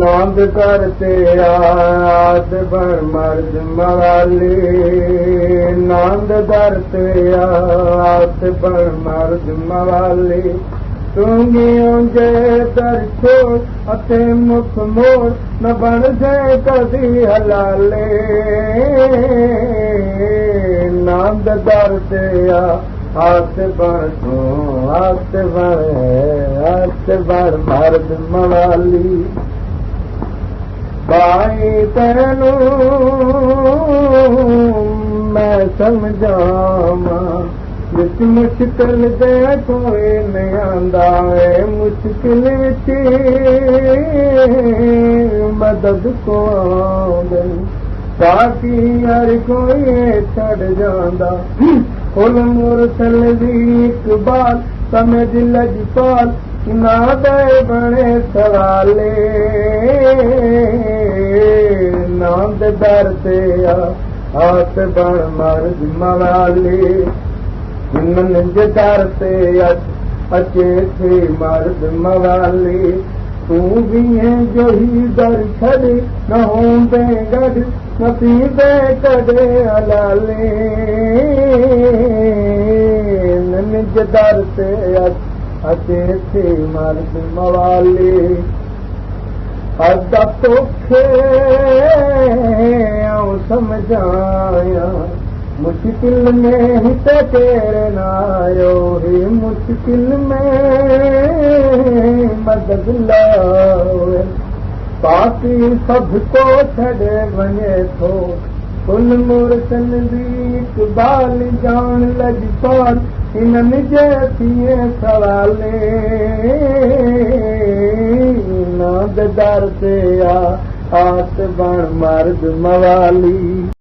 नांद करते आत बण मर्द मवाली नांद करते आत बण मर्द मवाली तूंगियों जे दर छोड़ अते मुख मोड़ न बन जाए कदी हलाले नांद करते आत बण मर्द मवाली भाई तेनू मैं समझावा जिस मुश्किल दे कोई नहीं आंदा है मुश्किल विच मदद को आंदे ताकि हर कोई छड़ जांदा फुल मुरसल दी इकबाल समझ लजपाल ना दे बने सवाले नांद डरते आत बण मर्द मवाली नंज डरते अचे थे मर्द मवाली तू भी है जो ही दर छड़े न होंदे गढ़ न पींदे कदे हलाले नंज डरते अचे थे मर्द मवाली अदा तोखे आऊं समझाया मुश्किल में ही तेरे नायो ही मुश्किल में मदद लाओ बाकी सबको छड़े वञे थो फुल मुरसल दी इकबाल जान लजपाल इन्हनि जे थिए सवाले नांद डरते आत बण मर्द मवाली